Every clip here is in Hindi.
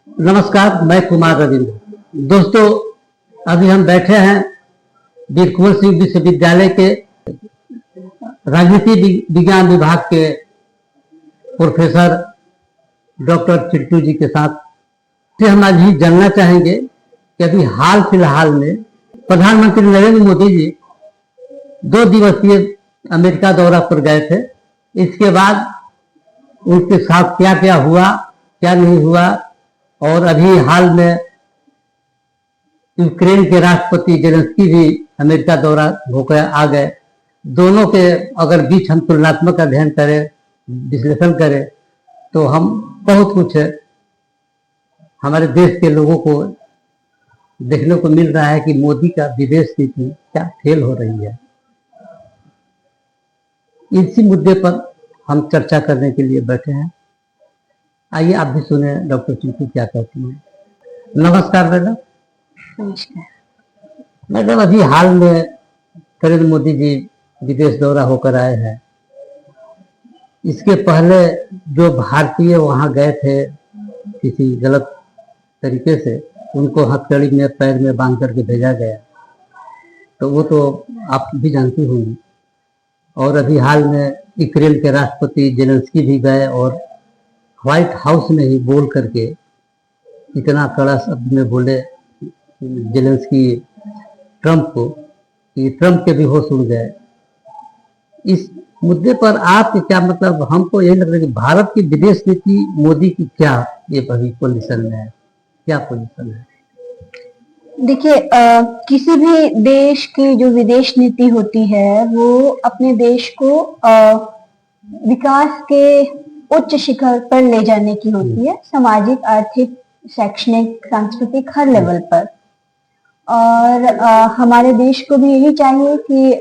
नमस्कार, मैं कुमार रविंद्र। दोस्तों, अभी हम बैठे हैं वीर कुंवर सिंह विश्वविद्यालय के राजनीति विज्ञान विभाग के प्रोफेसर डॉक्टर चिट्टू जी के साथ। फिर हम आज ही जानना चाहेंगे कि अभी हाल फिलहाल में प्रधानमंत्री नरेंद्र मोदी जी 2 दिवसीय अमेरिका दौरा पर गए थे। इसके बाद उनके साथ क्या क्या हुआ, क्या नहीं हुआ, और अभी हाल में यूक्रेन के राष्ट्रपति जेलेंस्की भी अमेरिका दौरा होकर आ गए। दोनों के अगर बीच हम तुलनात्मक अध्ययन करें, विश्लेषण करें, तो हम बहुत कुछ हमारे देश के लोगों को देखने को मिल रहा है कि मोदी का विदेश नीति क्या फेल हो रही है। इसी मुद्दे पर हम चर्चा करने के लिए बैठे हैं। आइए आप भी सुने डॉक्टर चिंटू क्या कहती हैं। नमस्कार मैडम। नमस्कार मैडम, अभी हाल में नरेंद्र मोदी जी विदेश दौरा होकर आए हैं। इसके पहले जो भारतीय वहां गए थे किसी गलत तरीके से, उनको हथकड़ी में पैर में बांध करके भेजा गया, तो वो तो आप भी जानती होंगी। और अभी हाल में यूक्रेन के राष्ट्रपति जेलेंस्की भी गए और व्हाइट हाउस में ही बोल करके इतना कड़ा शब्द में बोले जेलेंस्की ट्रंप को कि ट्रंप के भी होश उड़ गए। इस मुद्दे पर आपके क्या मतलब? हमको यही लग रहा है कि भारत की विदेश नीति मोदी की क्या ये अभी पोजीशन में है, क्या पोजीशन है? देखिए, किसी भी देश की जो विदेश नीति होती है वो अपने देश को विकास के उच्च शिखर पर ले जाने की होती है, सामाजिक, आर्थिक, शैक्षणिक, सांस्कृतिक हर लेवल पर। और हमारे देश को भी यही चाहिए कि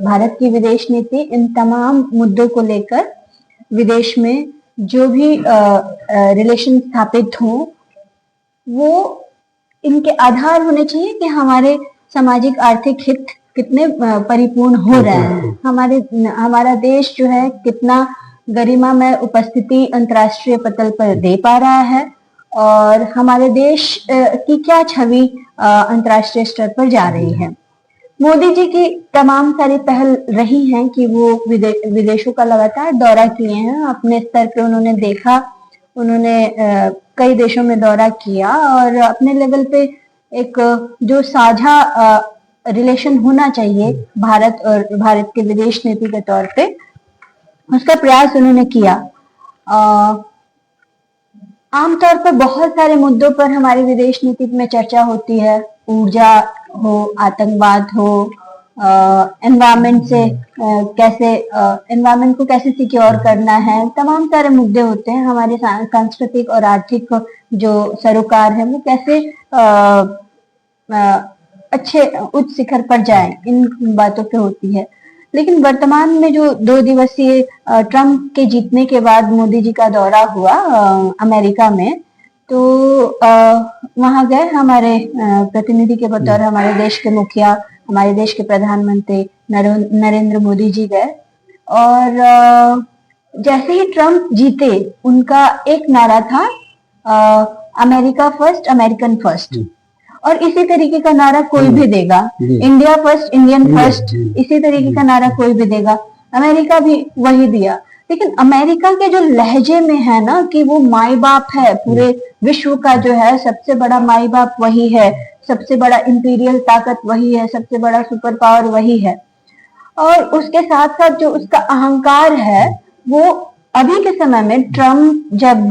भारत की विदेश नीति इन तमाम मुद्दों को लेकर विदेश में जो भी रिलेशन स्थापित हो वो इनके आधार होने चाहिए कि हमारे सामाजिक आर्थिक हित कितने परिपूर्ण हो रहे हैं, हमारा देश जो है कितना गरिमा में उपस्थिति अंतर्राष्ट्रीय पटल पर दे पा रहा है, और हमारे देश की क्या छवि अंतर्राष्ट्रीय स्तर पर जा रही है। मोदी जी की तमाम सारी पहल रही हैं कि वो विदेशों का लगातार दौरा किए हैं। अपने स्तर पर उन्होंने देखा, उन्होंने कई देशों में दौरा किया और अपने लेवल पे एक जो साझा रिलेशन होना चाहिए भारत और भारत के विदेश नीति के तौर पे, उसका प्रयास उन्होंने किया। आमतौर पर बहुत सारे मुद्दों पर हमारी विदेश नीति में चर्चा होती है, ऊर्जा हो, आतंकवाद हो, एनवायरमेंट से कैसे एनवायरमेंट को कैसे सिक्योर करना है, तमाम सारे मुद्दे होते हैं। हमारे सांस्कृतिक और आर्थिक जो सरोकार है वो कैसे अच्छे उच्च शिखर पर जाए, इन बातों पे होती है। लेकिन वर्तमान में जो 2 दिवसीय ट्रंप के जीतने के बाद मोदी जी का दौरा हुआ अमेरिका में, तो वहां गए हमारे प्रतिनिधि के बतौर हमारे देश के मुखिया, हमारे देश के प्रधानमंत्री नरेंद्र मोदी जी गए। और जैसे ही ट्रंप जीते, उनका एक नारा था अमेरिका फर्स्ट, अमेरिकन फर्स्ट। और इसी तरीके का नारा कोई भी देगा, इंडिया फर्स्ट, इंडियन फर्स्ट, इसी तरीके का नारा कोई भी देगा। अमेरिका भी वही दिया। लेकिन अमेरिका के जो लहजे में है ना कि वो माई बाप है, पूरे विश्व का जो है सबसे बड़ा माई बाप वही है, सबसे बड़ा इंपीरियल ताकत वही है, सबसे बड़ा सुपर पावर वही है। और उसके साथ साथ जो उसका अहंकार है वो अभी के समय में ट्रम्प जब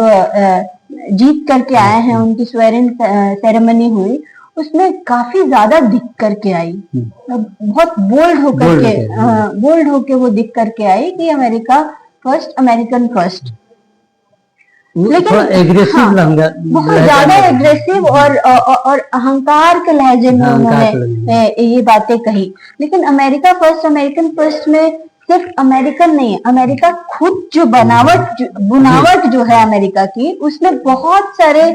जीत करके आए हैं, उनकी स्वेरिंग सेरेमनी हुई, उसमें काफी ज्यादा दिख करके आई, बहुत बोल्ड होके वो दिख करके आई कि अमेरिका फर्स्ट, अमेरिकन फर्स्ट। लेकिन बहुत ज्यादा एग्रेसिव और अहंकार के लहजे में उन्होंने ये बातें कही। लेकिन अमेरिका फर्स्ट, अमेरिकन फर्स्ट में सिर्फ अमेरिकन नहीं है, अमेरिका खुद जो बुनावट जो है अमेरिका की, उसमें बहुत सारे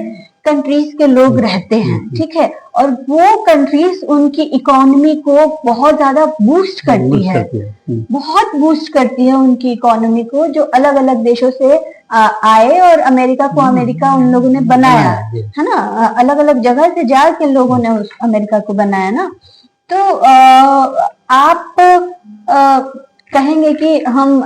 कंट्रीज के लोग रहते हैं, ठीक है। और वो कंट्रीज उनकी इकोनॉमी को बहुत ज्यादा बूस्ट करती है, बहुत बूस्ट करती है उनकी इकोनॉमी को, जो अलग अलग देशों से आए और अमेरिका को अमेरिका उन लोगों ने बनाया, जी। है ना। अलग अलग जगह से जाके लोगों ने उस अमेरिका को बनाया ना। तो आप कहेंगे कि हम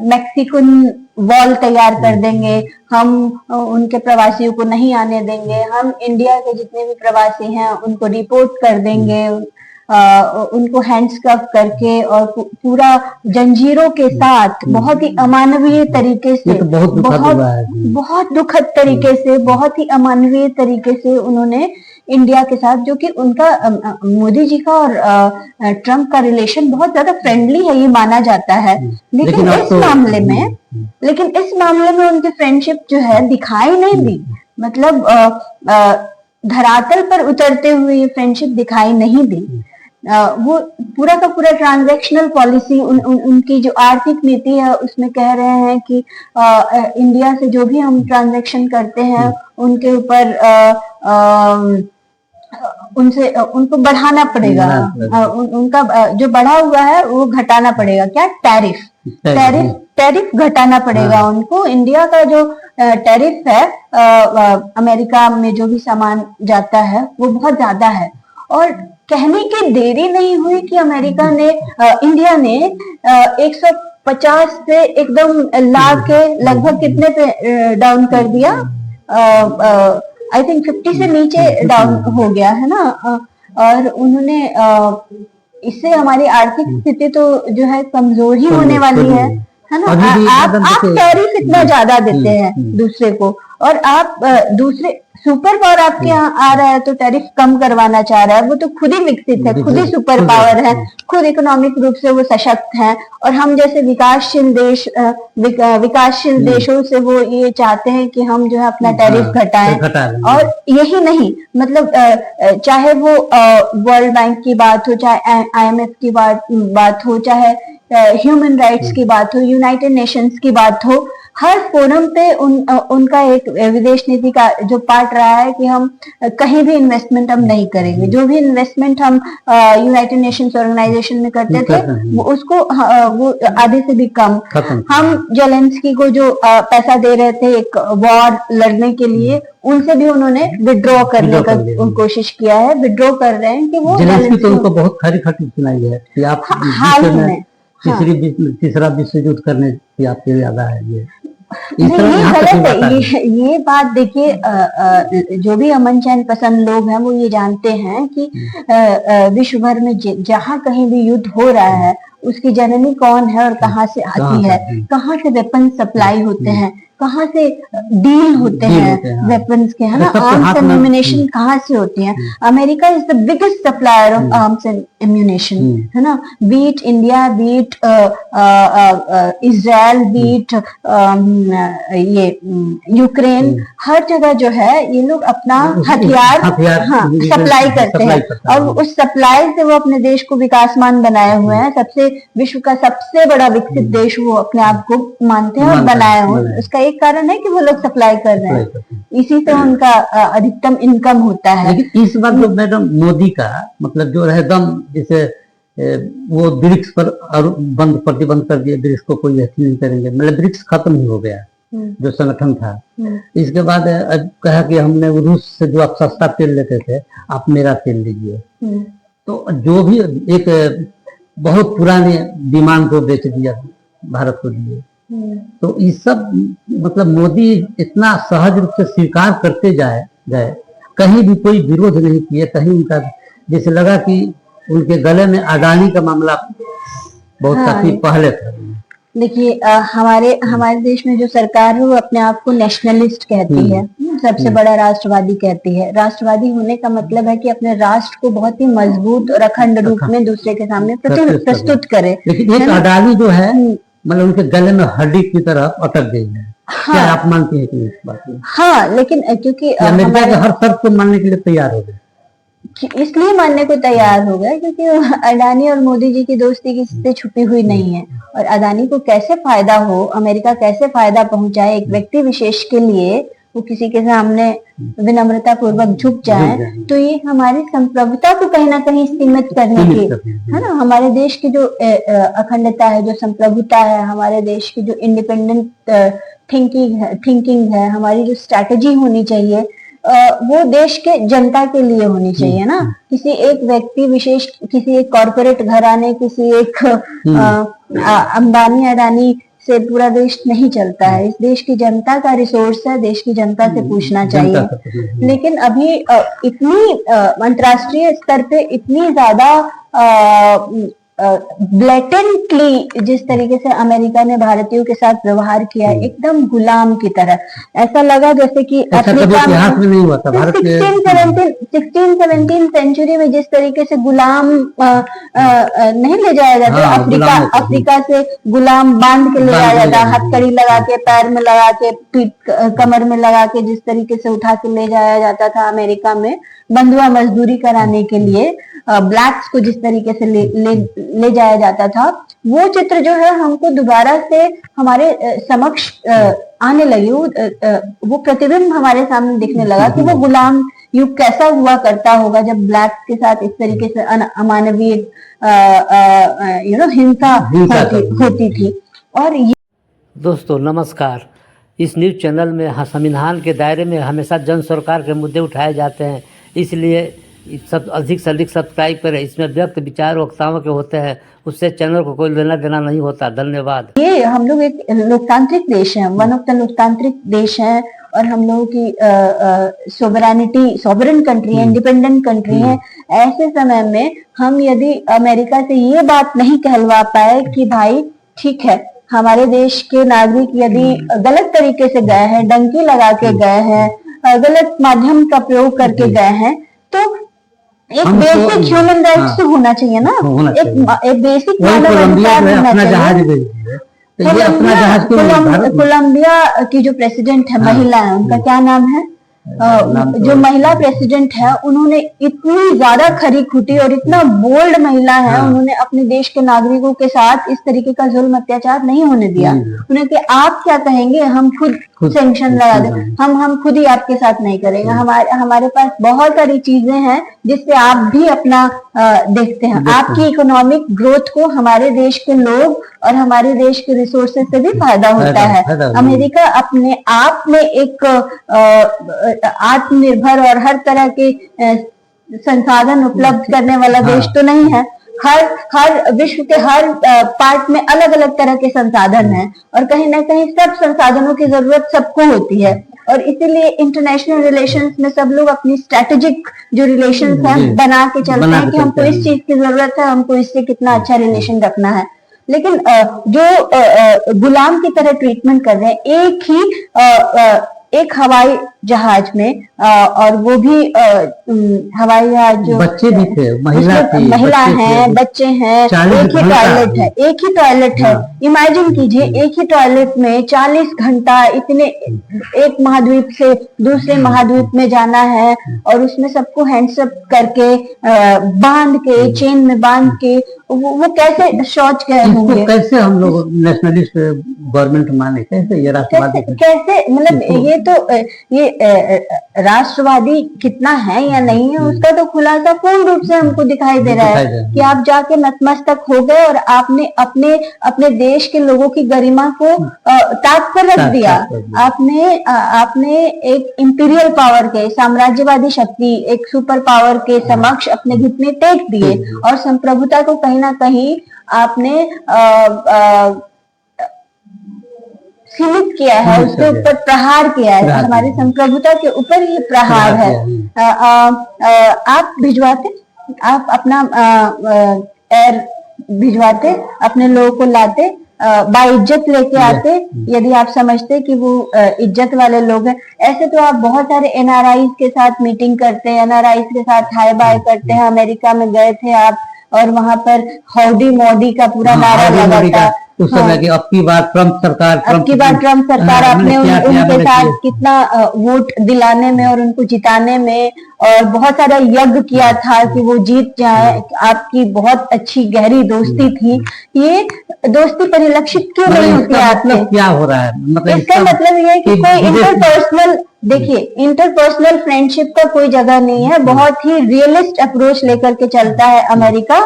मैक्सिकन वॉल तैयार कर देंगे, हम उनके प्रवासियों को नहीं आने देंगे, हम इंडिया के जितने भी प्रवासी हैं उनको रिपोर्ट कर देंगे, उनको हैंड्सकफ करके और पूरा जंजीरों के साथ बहुत ही अमानवीय तरीके से, ये तो बहुत दुखद हुआ है। बहुत दुखद तरीके से, बहुत ही अमानवीय तरीके से उन्होंने इंडिया के साथ, जो कि उनका मोदी जी का और ट्रम्प का रिलेशन बहुत ज्यादा फ्रेंडली है ये माना जाता है, लेकिन इस मामले में उनकी फ्रेंडशिप जो है दिखाई नहीं दी। मतलब धरातल पर उतरते हुए ये फ्रेंडशिप दिखाई नहीं दी। वो पूरा का पूरा ट्रांजैक्शनल पॉलिसी उनकी जो आर्थिक नीति है उसमें कह रहे हैं कि इंडिया से जो भी हम ट्रांजैक्शन करते हैं उनके ऊपर उनको बढ़ाना पड़ेगा, उनका जो बढ़ा हुआ है वो घटाना पड़ेगा। क्या? टैरिफ घटाना पड़ेगा उनको। इंडिया का जो टैरिफ है अमेरिका में जो भी सामान जाता है वो बहुत ज्यादा है। और कहने की देरी नहीं हुई कि अमेरिका ने इंडिया ने 150 से एकदम ला के लगभग कितने पे डाउन कर दिया, आई थिंक 50 से नीचे डाउन हो गया है ना। और उन्होंने इससे हमारी आर्थिक स्थिति तो जो है कमजोर ही होने वाली है ना। आप टैरिफ इतना ज्यादा देते हैं दूसरे को, और आप दूसरे सुपर पावर आपके यहाँ आ रहा है तो टैरिफ कम करवाना चाह रहा है। वो तो खुद ही विकसित है, खुद ही सुपर पावर है, खुद इकोनॉमिक रूप से वो सशक्त है, और हम जैसे विकासशील देशों से वो ये चाहते हैं कि हम जो है अपना टैरिफ घटाएं। और यही नहीं, मतलब चाहे वो वर्ल्ड बैंक की बात हो, चाहे IMF की बात हो, चाहे ह्यूमन राइट्स की बात हो, यूनाइटेड नेशंस की बात हो, हर फोरम पे उनका एक विदेश नीति का जो पार्ट रहा है कि हम कहीं भी इन्वेस्टमेंट हम नहीं करेंगे। जो भी इन्वेस्टमेंट हम यूनाइटेड नेशंस ऑर्गेनाइजेशन में करते थे उसको वो आधे से भी कम। हम जेलेंस्की को जो पैसा दे रहे थे एक वॉर लड़ने के लिए, उनसे भी उन्होंने विड्रॉ करने का कोशिश किया है, विड्रॉ कर रहे हैं कि वो जेलेंस्की तो उनको बहुत खरी खटी सुनाई है कि आप हाल ही में तीसरा विश्व युद्ध करने की आपके ज्यादा है। ये गलत है। ये बात देखिए, जो भी अमन चैन पसंद लोग हैं वो ये जानते हैं कि विश्व भर में जहाँ कहीं भी युद्ध हो रहा है उसकी जननी कौन है और कहाँ से आती है, कहाँ से वेपन सप्लाई होते हैं, कहाँ से डील होते हैं वेपन्स के, है ना। आर्म्स एंड एम्यूनेशन कहाँ से होती हैं। America is the biggest supplier of arms and ammunition, है ना। Be it India, be it Israel, be it ये यूक्रेन, हर जगह जो है ये लोग अपना हथियार सप्लाई करते हैं, और उस सप्लाई से वो अपने देश को विकासमान बनाए हुए हैं। विश्व का सबसे बड़ा विकसित देश वो अपने आप को मानते हैं और बनाए हुए। उसका एक कारण है कि वो लोग सप्लाई कर रहे हैं, इसी से उनका अधिकतम इनकम होता है। लेकिन इस बार जो मैडम मोदी का मतलब जो एकदम जैसे वो ब्रिक्स पर प्रतिबंध कर दिया, ब्रिक्स को कोई ऐसी नहीं करेंगे, मतलब ब्रिक्स खत्म ही हो गया जो संगठन था। इसके बाद कहा कि हमने रूस से जो आप सस्ता तेल लेते थे आप मेरा तेल लीजिए। तो जो भी एक बहुत पुराने विमान को बेच दिया भारत को दिए। तो इस सब मतलब मोदी इतना सहज रूप से स्वीकार करते गए, कहीं भी कोई विरोध नहीं किए, कहीं उनका जैसे लगा कि उनके गले में अडानी का मामला बहुत काफी पहले था। देखिए, हमारे देश में जो सरकार है वो अपने आप को नेशनलिस्ट कहती है, सबसे बड़ा राष्ट्रवादी कहती है। राष्ट्रवादी होने का मतलब है कि अपने राष्ट्र को बहुत ही मजबूत और अखंड रूप में दूसरे के सामने प्रस्तुत करे। लेकिन एक अडानी जो है मतलब उनके गले में हड्डी की तरह अटक गई है। क्या आप मानती हैं कि इस बात में? हाँ, लेकिन क्योंकि अमेरिका के हर शर्त को मानने के लिए तैयार हो गए, इसलिए मानने को तैयार हो गए क्योंकि अडानी और मोदी जी की दोस्ती किसी से छुपी हुई नहीं है। और अडानी को कैसे फायदा हो, अमेरिका कैसे फायदा पहुंचाए एक व्यक्ति विशेष के लिए, वो किसी के सामने विनम्रता पूर्वक झुक जाए, तो ये हमारी संप्रभुता को कहीं ना कहीं सीमित करने की, है ना, हमारे देश की जो अखंडता है, जो संप्रभुता है, हमारे देश की जो इंडिपेंडेंट थिंकिंग है, हमारी जो स्ट्रैटेजी होनी चाहिए, वो देश के जनता के लिए होनी चाहिए ना, किसी एक व्यक्ति विशेष, किसी एक कॉरपोरेट घराने, किसी एक अंबानी अडानी से पूरा देश नहीं चलता है। इस देश की जनता का रिसोर्स है, देश की जनता से पूछना चाहिए। लेकिन अभी इतनी अंतर्राष्ट्रीय स्तर पे इतनी ज्यादा ब्लेटेंटली जिस तरीके से अमेरिका ने भारतीयों के साथ व्यवहार किया, एकदम गुलाम की तरह, ऐसा लगा जैसे कि अफ्रीका में 16-17 सेंचुरी में जिस तरीके से गुलाम नहीं ले जाया जाता, अफ्रीका से गुलाम बांध के ले जाया जाता, हथकड़ी लगा के, पैर में लगा के, पीठ कमर में लगा के जिस तरीके से उठा के ले जाया जाता था अमेरिका में बंधुआ मजदूरी कराने के लिए, ब्लैक्स को जिस तरीके से ले जाया जाता था, वो चित्र जो है हमको दोबारा से हमारे समक्ष आने लगी, वो प्रतिबिंब हमारे सामने दिखने लगा कि वो गुलाम युग कैसा हुआ करता होगा जब ब्लैक्स के साथ इस तरीके से अमानवीय हिंसा होती थी। और दोस्तों नमस्कार, इस न्यूज़ चैनल में संविधान के दायरे में हमेशा जन सरकार के मुद्दे उठाए जाते हैं, इसलिए सब अधिक से अधिक सब्सक्राइब करें। इसमें व्यक्त विचार वक्ताओं के होते हैं, उससे चैनल को कोई लेना देना नहीं होता। धन्यवाद। ये हम लोग एक लोकतांत्रिक देश है, वन ऑफ द लोकतांत्रिक देश है, और हम लोगों की सॉवरेन कंट्री है, इंडिपेंडेंट कंट्री है। ऐसे समय में हम यदि अमेरिका से ये बात नहीं कहलवा पाए कि भाई ठीक है, हमारे देश के नागरिक यदि गलत तरीके से गए हैं, डंकी लगा के गए हैं, गलत माध्यम का प्रयोग करके गए हैं, तो एक बेसिक ह्यूमन राइट्स तो होना चाहिए ना, एक बेसिक कोलंबिया की जो प्रेसिडेंट है, महिला है, उनका क्या नाम है, जो महिला प्रेसिडेंट है, उन्होंने इतनी ज्यादा खरी खुटी और इतना बोल्ड महिला है, उन्होंने अपने देश के नागरिकों के साथ इस तरीके का जुल्म अत्याचार नहीं होने दिया। उन्हें कि आप क्या कहेंगे, हम खुद सैंक्शन लगा दें, हम खुद ही आपके साथ नहीं करेंगे, हमारे पास बहुत सारी चीजें हैं जिससे आप भी अपना देखते हैं, आपकी इकोनॉमिक ग्रोथ को हमारे देश के लोग और हमारे देश के रिसोर्सेज से भी फायदा होता है। अमेरिका अपने आप में एक आत्मनिर्भर और हर तरह के संसाधन उपलब्ध करने वाला देश तो नहीं है। हर विश्व के हर पार्ट में अलग अलग तरह के संसाधन हैं, और कहीं ना कहीं सब संसाधनों की जरूरत सबको होती है, और इसीलिए इंटरनेशनल रिलेशंस में सब लोग अपनी स्ट्रेटेजिक जो रिलेशंस हैं बना के चलते हैं कि हमको इस चीज की जरूरत है, हमको इससे कितना अच्छा रिलेशन रखना है। लेकिन जो गुलाम की तरह ट्रीटमेंट कर रहे हैं, एक हवाई जहाज में, और वो भी हवाई जहाज जो बच्चे भी थे, महिला हैं, बच्चे हैं, एक ही टॉयलेट है। इमेजिन कीजिए, एक ही टॉयलेट में 40 घंटा इतने, एक महाद्वीप से दूसरे महाद्वीप में जाना है, और उसमें सबको हैंड्सअप करके बांध के, चेन में बांध के, वो कैसे शौच गए होंगे, कैसे हम लोग नेशनलिस्ट गवर्नमेंट माने, कैसे ये राष्ट्रवादी, कैसे मतलब ये राष्ट्रवादी कितना है या नहीं है, उसका तो खुलासा पूर्ण रूप से हमको दिखाई दे रहा है कि आप जाके नतमस्तक हो गए और आपने अपने देश के लोगों की गरिमा को ताक पर रख दिया। आपने एक इंपीरियल पावर के, साम्राज्यवादी शक्ति, एक सुपर पावर के समक्ष अपने घुटने टेक दिए, और संप्रभुता को कहीं ना कहीं आपने सीमित किया है, उसके ऊपर प्रहार किया है, हमारी संप्रभुता के ऊपर ये प्रहार है। आप भिजवाते, आप अपना एयर भिजवाते, अपने लोगों को लाते, बाइज्जत लेके आते, यदि आप समझते कि वो इज्जत वाले लोग हैं। ऐसे तो आप बहुत सारे एनआरआई के साथ मीटिंग करते हैं, एनआरआई के साथ हाय बाय करते हैं। अमेरिका में गए थे आप, और वहां पर हाउडी मोदी का पूरा नारा लगा था, उस समय की, अब की बार ट्रम्प सरकार, अब की बार ट्रम्प सरकार हाँ, आपने क्या किया, उनके मैंने साथ किया। कितना वोट दिलाने में और उनको जिताने में और बहुत सारा यज्ञ किया था कि वो जीत जाए। आपकी बहुत अच्छी गहरी दोस्ती थी। ये दोस्ती परिलक्षित क्यों मतलब नहीं होती इसका आपके? मतलब क्या हो रहा है? मतलब इसका मतलब ये है कि कोई इंटरपर्सनल, देखिए इंटरपर्सनल फ्रेंडशिप का कोई जगह नहीं है। बहुत ही रियलिस्ट अप्रोच लेकर के चलता है अमेरिका।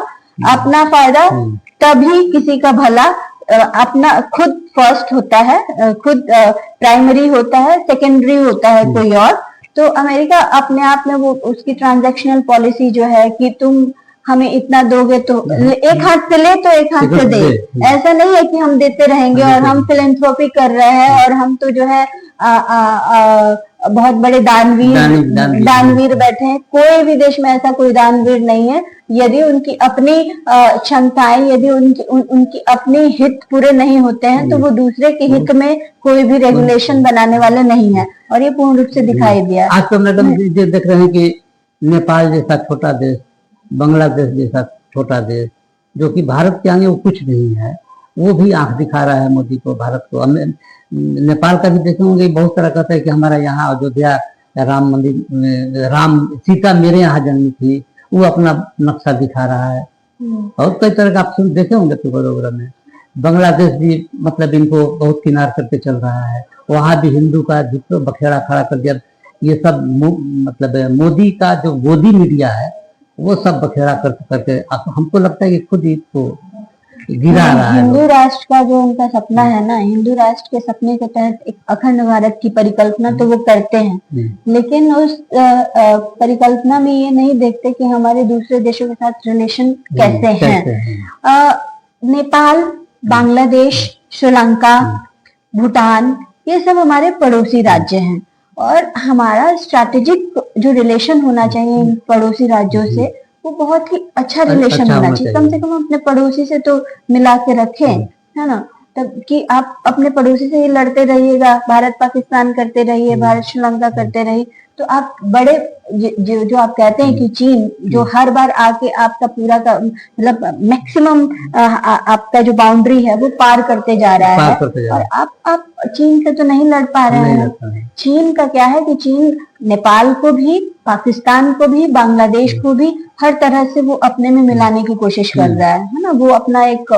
अपना फायदा तभी किसी का भला, अपना खुद फर्स्ट होता है, खुद प्राइमरी होता है, सेकेंडरी होता है कोई और। तो अमेरिका अपने आप में वो उसकी ट्रांजैक्शनल पॉलिसी जो है कि तुम हमें इतना दोगे तो एक हाथ से ले तो एक हाथ से दे, ऐसा नहीं है कि हम देते रहेंगे और हम फिलेंथ्रोपी कर रहे हैं और हम तो जो है बहुत बड़े दानवीर बैठे हैं। कोई भी देश में ऐसा कोई दानवीर नहीं है। यदि उनकी अपनी क्षमताएं, यदि उनकी अपनी हित पूरे नहीं होते हैं तो वो दूसरे के हित में कोई भी रेगुलेशन बनाने वाले नहीं है, और ये पूर्ण रूप से दिखाई दिया। आज तो मैडम ये देख रहे हैं कि नेपाल जैसा छोटा देश, बांग्लादेश जैसा छोटा देश, जो कि भारत के आगे वो कुछ नहीं है, वो भी आंख दिखा रहा है मोदी को, भारत को। नेपाल का भी देखे होंगे, बहुत तरह कहता है कि हमारा यहाँ अयोध्या राम मंदिर, राम सीता मेरे यहाँ जन्मी थी, वो अपना नक्शा दिखा रहा है। और कई तरह का आप सुन देखे होंगे पेपर वगैरह में। बांग्लादेश भी मतलब इनको बहुत किनार करके चल रहा है, वहां भी हिंदू का जितना बखेड़ा खड़ा कर दिया। ये सब मतलब मोदी का जो गोदी मीडिया है वो सब बखेड़ा करके हमको लगता है कि खुद ही को गिरा रहा है। हिंदू राष्ट्र का जो उनका सपना है ना, हिंदू राष्ट्र के सपने के तहत एक अखंड भारत की परिकल्पना तो वो करते हैं, लेकिन उस परिकल्पना में ये नहीं देखते कि हमारे दूसरे देशों के साथ रिलेशन कैसे हैं। नेपाल, बांग्लादेश, श्रीलंका, भूटान, ये सब हमारे पड़ोसी राज्य हैं और हमारा स्ट्रैटेजिक जो रिलेशन होना चाहिए इन पड़ोसी राज्यों से वो बहुत ही अच्छा रिलेशन होना चाहिए। कम से कम अपने पड़ोसी से तो मिला के रखें, है ना। तब कि आप अपने पड़ोसी से ही लड़ते रहिएगा, भारत पाकिस्तान करते रहिए, भारत श्रीलंका करते रहिए, तो आप बड़े जो आप कहते हैं कि चीन जो हर बार आके आपका पूरा का मतलब मैक्सिमम आपका जो बाउंड्री है वो पार करते जा रहा है, और आप चीन से तो नहीं लड़ पा रहे हैं। चीन का क्या है कि चीन नेपाल को भी, पाकिस्तान को भी, बांग्लादेश को भी हर तरह से वो अपने में मिलाने की कोशिश कर रहा है ना। वो अपना एक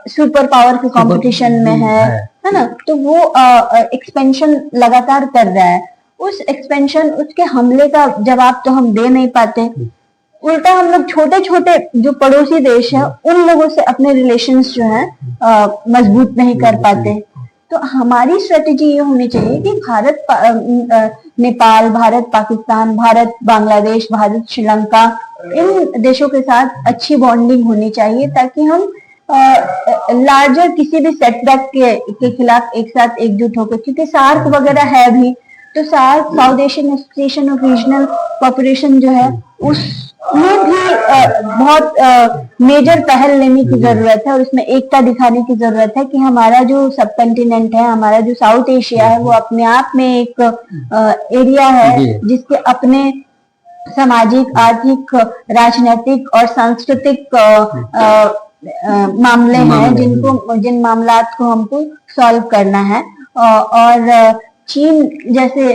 सुपर पावर के कंपटीशन में है ना। तो वो एक्सपेंशन लगातार कर रहा है। उस एक्सपेंशन, उसके हमले का जवाब तो हम दे नहीं पाते। उल्टा हम लोग छोटे छोटे जो पड़ोसी देश है उन लोगों से अपने रिलेशंस जो है मजबूत नहीं कर पाते। तो हमारी स्ट्रेटेजी ये होनी चाहिए कि नेपाल, भारत पाकिस्तान, भारत बांग्लादेश, भारत श्रीलंका, इन देशों के साथ अच्छी बॉन्डिंग होनी चाहिए ताकि हम लार्जर किसी भी सेटबैक के खिलाफ एक साथ एकजुट होकर, क्योंकि सार्क वगैरह है भी, तो SAARC, South Asian Association of Regional Cooperation जो है उसमें भी बहुत मेजर पहल लेने की जरूरत है और उसमें एकता दिखाने की जरूरत है कि हमारा जो सब कंटिनेंट है, हमारा जो साउथ एशिया है, वो अपने आप में एक एरिया है जिसके अपने सामाजिक, आर्थिक, राजनीतिक और सांस्कृतिक मामले हैं जिन मामलात को हमको सॉल्व करना है। और चीन जैसे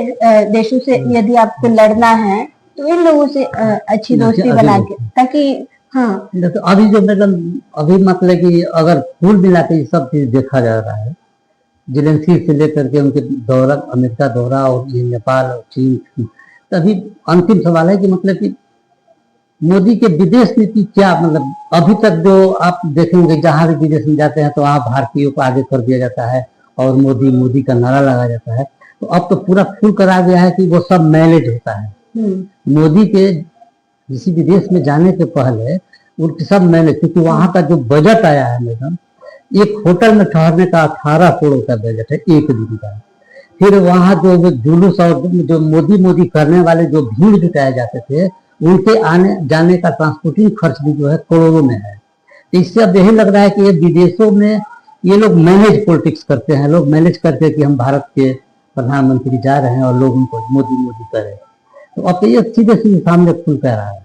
देशों से यदि आपको लड़ना है तो इन लोगों से अच्छी दोस्ती बना के, ताकि हाँ अभी जो अभी मतलब कि अगर कुल मिला के ये सब चीज देखा जा रहा है, जेलेंस्की से लेकर के उनके दौरा, अमेरिका दौरा और ये नेपाल और चीन, तभी अंतिम सवाल है कि मतलब कि मोदी के विदेश नीति क्या, मतलब अभी तक जो आप देखेंगे जहां भी विदेश में जाते हैं तो वहां भारतीयों को आगे कर दिया जाता है और मोदी मोदी का नारा लगाया जाता है। तो अब तो पूरा फुल करा गया है कि वो सब मैनेज होता है। मोदी के किसी विदेश में जाने के पहले उनके सब मैनेज, क्योंकि वहां का जो बजट आया है मैडम, एक होटल में ठहरने का 18 करोड़ का बजट है एक दिन का। फिर वहां जो जुलूस और जो मोदी करने वाले जो भीड़ जुटाए जाते थे उनके आने जाने का ट्रांसपोर्टिंग खर्च भी जो है करोड़ों में है। तो इससे अब यही लग रहा है कि ये विदेशों में ये लोग मैनेज पॉलिटिक्स करते हैं, लोग मैनेज करते हैं कि हम भारत के प्रधानमंत्री जा रहे हैं और लोग उनको मोदी कर रहे हैं। तो अब ये सीधे सीधे सामने खुल कह रहा है।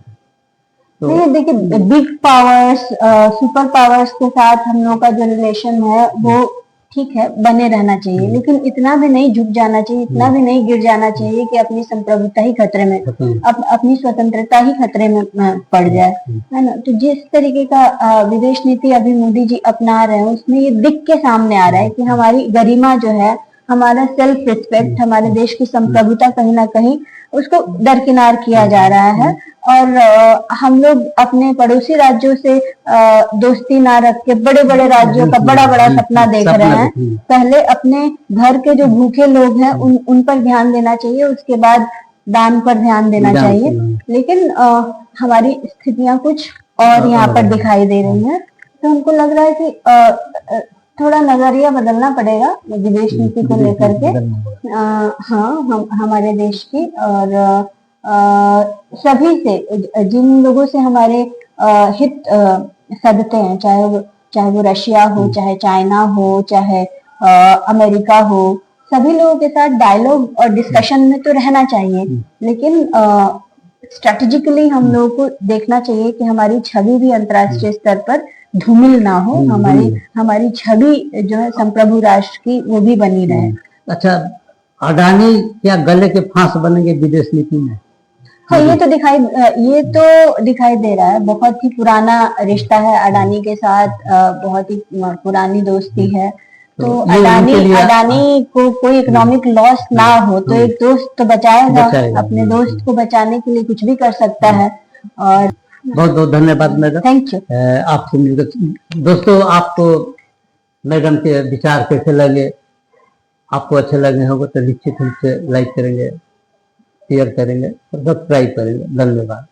तो नहीं देखिए, बिग पावर्स सुपर पावर्स के साथ हम लोग का जो रिलेशन है वो ठीक है, बने रहना चाहिए, लेकिन इतना भी नहीं झुक जाना चाहिए, इतना भी नहीं गिर जाना चाहिए कि अपनी संप्रभुता ही खतरे में, अपनी स्वतंत्रता ही खतरे में पड़ जाए, है ना। तो जिस तरीके का विदेश नीति अभी मोदी जी अपना रहे हैं, उसमें ये दिख के सामने आ रहा है कि हमारी गरिमा जो है, हमारा सेल्फ रिस्पेक्ट, हमारे देश की संप्रभुता कहीं ना कहीं उसको दरकिनार किया जा रहा है। और हम लोग अपने पड़ोसी राज्यों से दोस्ती ना रख के बड़े बड़े राज्यों का बड़ा बड़ा सपना देख रहे हैं। पहले अपने घर के जो भूखे लोग हैं उन पर ध्यान देना चाहिए, उसके बाद दान पर ध्यान देना चाहिए। लेकिन हमारी स्थितियां कुछ और यहाँ पर दिखाई दे रही हैं, तो हमको लग रहा है कि थोड़ा नजरिया बदलना पड़ेगा विदेश नीति को लेकर के। हाँ, हमारे देश की और सभी से, जिन लोगों से हमारे हित सदते हैं, चाहे वो रशिया हो, चाहे चाइना हो, चाहे अमेरिका हो, सभी लोगों के साथ डायलॉग और डिस्कशन में तो रहना चाहिए, लेकिन स्ट्रेटेजिकली हम लोगों को देखना चाहिए कि हमारी छवि भी अंतर्राष्ट्रीय स्तर पर धूमिल ना हो, हमारी छवि जो है संप्रभु राष्ट्र की वो भी बनी रहे। अच्छा, अडानी क्या गले के फांस बनेंगे विदेश नीति में? हाँ, ये तो दिखाई दे रहा है। बहुत ही पुराना रिश्ता है अडानी के साथ, बहुत ही पुरानी दोस्ती है। तो अडानी को कोई इकोनॉमिक लॉस ना हो तो एक दोस्त तो बचाएगा, अपने दोस्त को बचाने के लिए कुछ भी कर सकता है। और बहुत बहुत धन्यवाद मैडम, थैंक यू। आपसे मिलकर। दोस्तों, आपको मैडम के विचार कैसे लगे? आपको अच्छे लगे होंगे तो निश्चित रूप से लाइक करेंगे, शेयर करेंगे और सब्सक्राइब करेंगे। धन्यवाद।